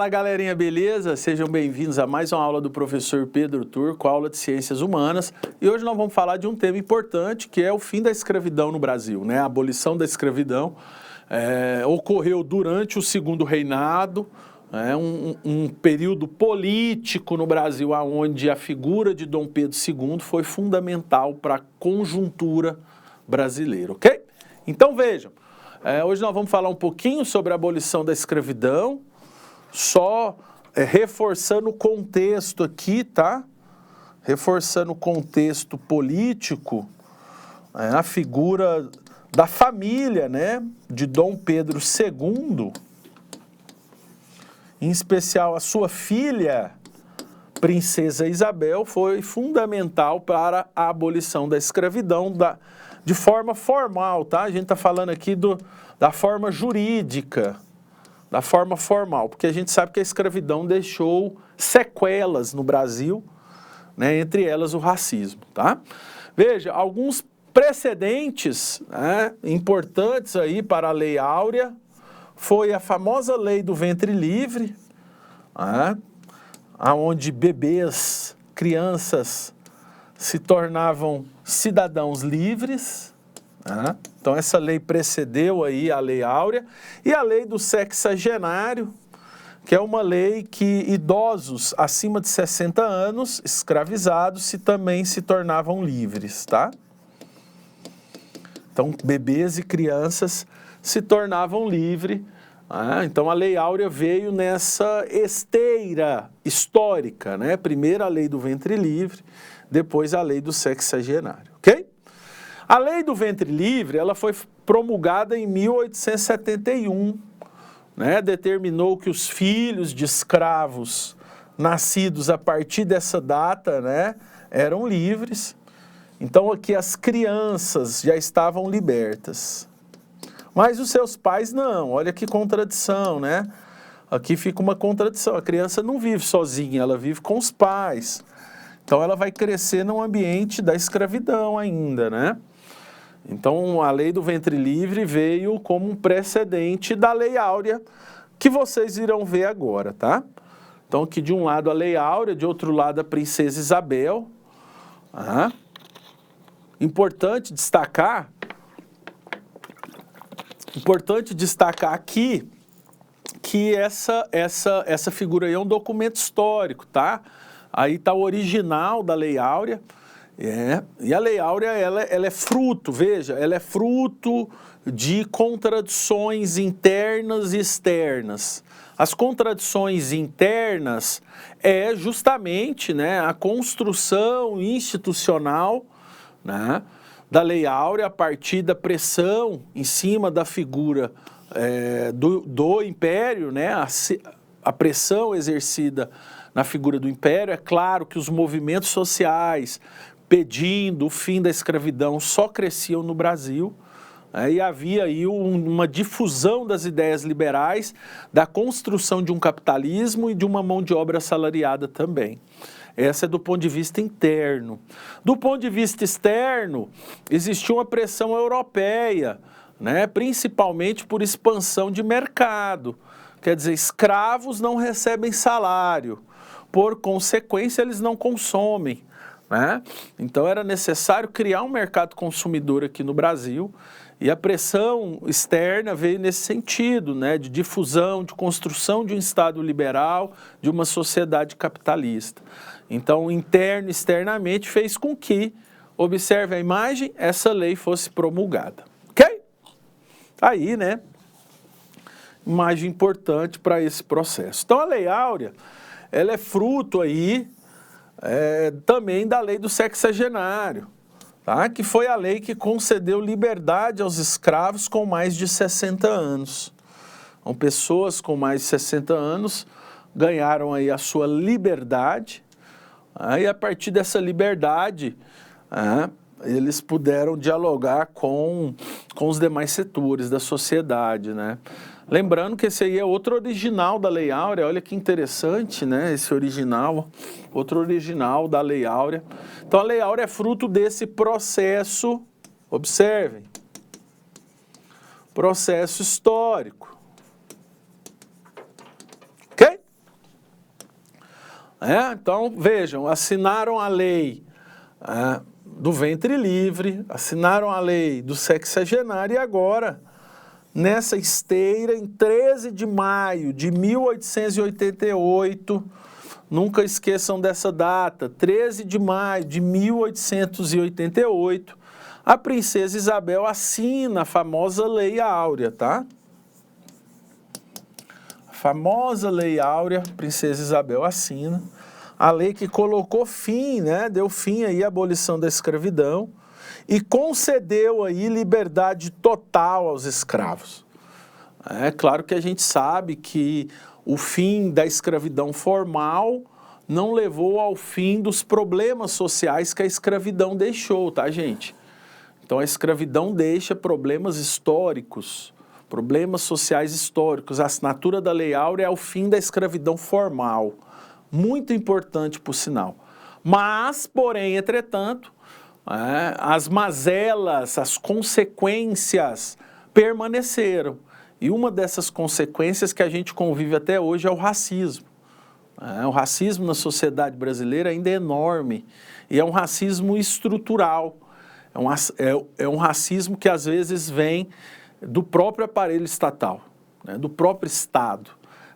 Fala galerinha, beleza? Sejam bem-vindos a mais uma aula do professor Pedro Turco, aula de Ciências Humanas. E hoje nós vamos falar de um tema importante, que é o fim da escravidão no Brasil, né? A abolição da escravidão ocorreu durante o Segundo Reinado, um período político no Brasil onde a figura de Dom Pedro II foi fundamental para a conjuntura brasileira, ok? Então vejam, hoje nós vamos falar um pouquinho sobre a abolição da escravidão, só reforçando o contexto aqui, tá? Reforçando o contexto político, a figura da família, né, de Dom Pedro II, em especial a sua filha, Princesa Isabel, foi fundamental para a abolição da escravidão de forma formal, tá? A gente está falando aqui da forma jurídica, da forma formal, porque a gente sabe que a escravidão deixou sequelas no Brasil, né, entre elas o racismo, tá? Veja, alguns precedentes, né, importantes aí para a Lei Áurea, foi a famosa Lei do Ventre Livre, onde bebês, crianças se tornavam cidadãos livres. Então essa lei precedeu aí a Lei Áurea, e a Lei do Sexagenário, que é uma lei que idosos acima de 60 anos, escravizados, também se tornavam livres, tá? Então bebês e crianças se tornavam livres. Então a Lei Áurea veio nessa esteira histórica, né? Primeiro a Lei do Ventre Livre, depois a Lei do Sexagenário, ok? A Lei do Ventre Livre, ela foi promulgada em 1871, né? Determinou que os filhos de escravos nascidos a partir dessa data, né, eram livres. Então aqui as crianças já estavam libertas. Mas os seus pais não, olha que contradição, né? Aqui fica uma contradição, a criança não vive sozinha, ela vive com os pais. Então ela vai crescer num ambiente da escravidão ainda, né? Então a Lei do Ventre Livre veio como um precedente da Lei Áurea, que vocês irão ver agora, tá? Então aqui de um lado a Lei Áurea, de outro lado a Princesa Isabel. Importante destacar aqui que essa figura aí é um documento histórico, tá? Aí está o original da Lei Áurea, e a Lei Áurea ela é fruto, veja, ela é fruto de contradições internas e externas. As contradições internas é justamente, né, a construção institucional, né, da Lei Áurea a partir da pressão em cima da figura do Império, né, a pressão exercida na figura do Império. É claro que os movimentos sociais pedindo o fim da escravidão só cresciam no Brasil, e havia aí uma difusão das ideias liberais, da construção de um capitalismo e de uma mão de obra assalariada também. Essa é do ponto de vista interno. Do ponto de vista externo, existiu uma pressão europeia, né, principalmente por expansão de mercado. Quer dizer, escravos não recebem salário, por consequência eles não consomem, né? Então era necessário criar um mercado consumidor aqui no Brasil, e a pressão externa veio nesse sentido, né, de difusão, de construção de um Estado liberal, de uma sociedade capitalista. Então, interno e externamente fez com que, observe a imagem, essa lei fosse promulgada, ok? Aí, né, imagem importante para esse processo. Então, a Lei Áurea, ela é fruto aí também da Lei do Sexagenário, tá? Que foi a lei que concedeu liberdade aos escravos com mais de 60 anos. Então, pessoas com mais de 60 anos ganharam aí a sua liberdade, e a partir dessa liberdade, eles puderam dialogar com os demais setores da sociedade, né? Lembrando que esse aí é outro original da Lei Áurea, olha que interessante, né? Esse original, outro original da Lei Áurea. Então a Lei Áurea é fruto desse processo, observem, processo histórico. Ok? Então, vejam, assinaram a lei do ventre livre, assinaram a lei do sexagenário e agora, nessa esteira, em 13 de maio de 1888, nunca esqueçam dessa data, 13 de maio de 1888, a princesa Isabel assina a famosa Lei Áurea, tá? A famosa Lei Áurea, a princesa Isabel assina, a lei que colocou fim, né, deu fim aí à abolição da escravidão e concedeu aí liberdade total aos escravos. É claro que a gente sabe que o fim da escravidão formal não levou ao fim dos problemas sociais que a escravidão deixou, tá, gente? Então a escravidão deixa problemas históricos, problemas sociais históricos. A assinatura da Lei Áurea é o fim da escravidão formal. Muito importante, por sinal. Mas, porém, entretanto, as mazelas, as consequências permaneceram. E uma dessas consequências que a gente convive até hoje é o racismo. O racismo na sociedade brasileira ainda é enorme. E é um racismo estrutural. É um racismo que às vezes vem do próprio aparelho estatal, né, do próprio Estado.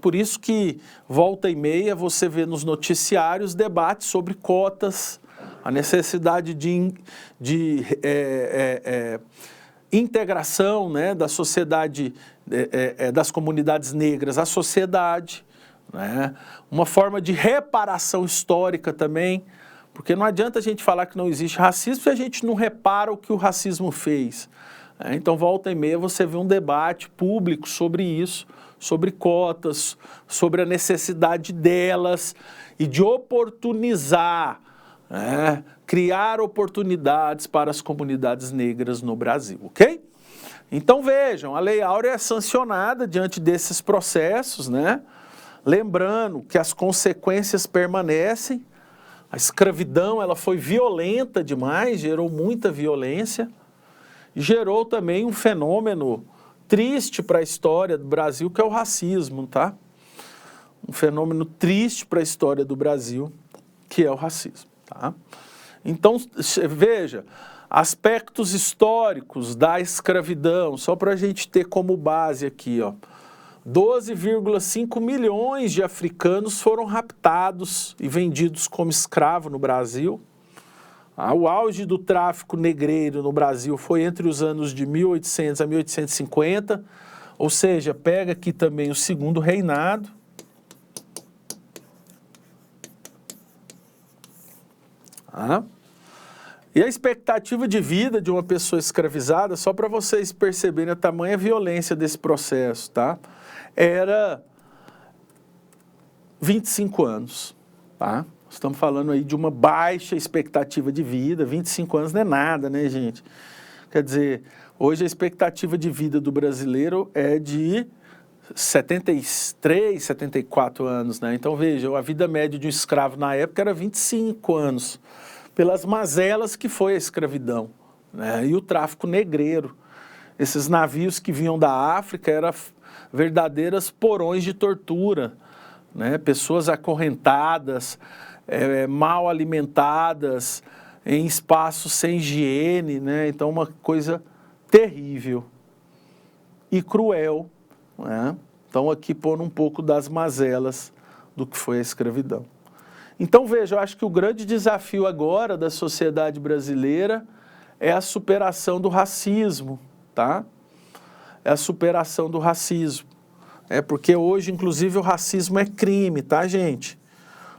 Por isso que, volta e meia, você vê nos noticiários debates sobre cotas, a necessidade de integração, né, da sociedade, das comunidades negras à sociedade, né, uma forma de reparação histórica também, porque não adianta a gente falar que não existe racismo se a gente não repara o que o racismo fez. Então, volta e meia, você vê um debate público sobre isso, sobre cotas, sobre a necessidade delas e de oportunizar, criar oportunidades para as comunidades negras no Brasil, ok? Então, vejam, a Lei Áurea é sancionada diante desses processos, né? Lembrando que as consequências permanecem, a escravidão ela foi violenta demais, gerou muita violência, gerou também um fenômeno triste para a história do Brasil, que é o racismo, tá? Um fenômeno triste para a história do Brasil, que é o racismo, tá? Então, veja, aspectos históricos da escravidão, só para a gente ter como base aqui, ó. 12,5 milhões de africanos foram raptados e vendidos como escravo no Brasil. O auge do tráfico negreiro no Brasil foi entre os anos de 1800 a 1850, ou seja, pega aqui também o segundo reinado. E a expectativa de vida de uma pessoa escravizada, só para vocês perceberem a tamanha violência desse processo, tá? Era 25 anos, tá? Estamos falando aí de uma baixa expectativa de vida, 25 anos não é nada, né, gente? Quer dizer, hoje a expectativa de vida do brasileiro é de 73, 74 anos, né? Então, veja, a vida média de um escravo na época era 25 anos, pelas mazelas que foi a escravidão, né? E o tráfico negreiro. Esses navios que vinham da África eram verdadeiras porões de tortura, né? Pessoas acorrentadas, mal alimentadas, em espaços sem higiene, né? Então, uma coisa terrível e cruel, né? Então, aqui pondo um pouco das mazelas do que foi a escravidão. Então, veja, eu acho que o grande desafio agora da sociedade brasileira é a superação do racismo, tá? É a superação do racismo. Porque hoje, inclusive, o racismo é crime, tá, gente?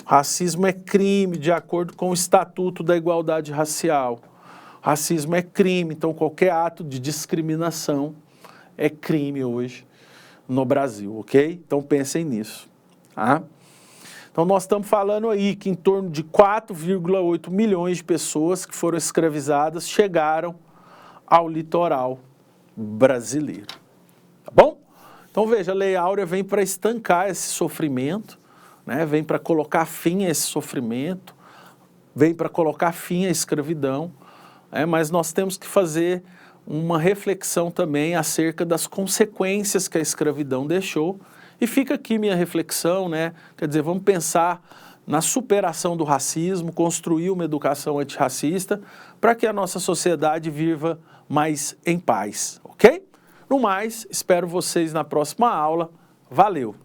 Racismo é crime de acordo com o Estatuto da Igualdade Racial. Racismo é crime, então qualquer ato de discriminação é crime hoje no Brasil, ok? Então pensem nisso, tá? Então nós estamos falando aí que em torno de 4,8 milhões de pessoas que foram escravizadas chegaram ao litoral brasileiro, tá bom? Então veja, a Lei Áurea vem para estancar esse sofrimento, né? Vem para colocar fim a esse sofrimento, vem para colocar fim à escravidão, mas nós temos que fazer uma reflexão também acerca das consequências que a escravidão deixou. E fica aqui minha reflexão, né? Quer dizer, vamos pensar na superação do racismo, construir uma educação antirracista, para que a nossa sociedade viva mais em paz, ok? No mais, espero vocês na próxima aula. Valeu!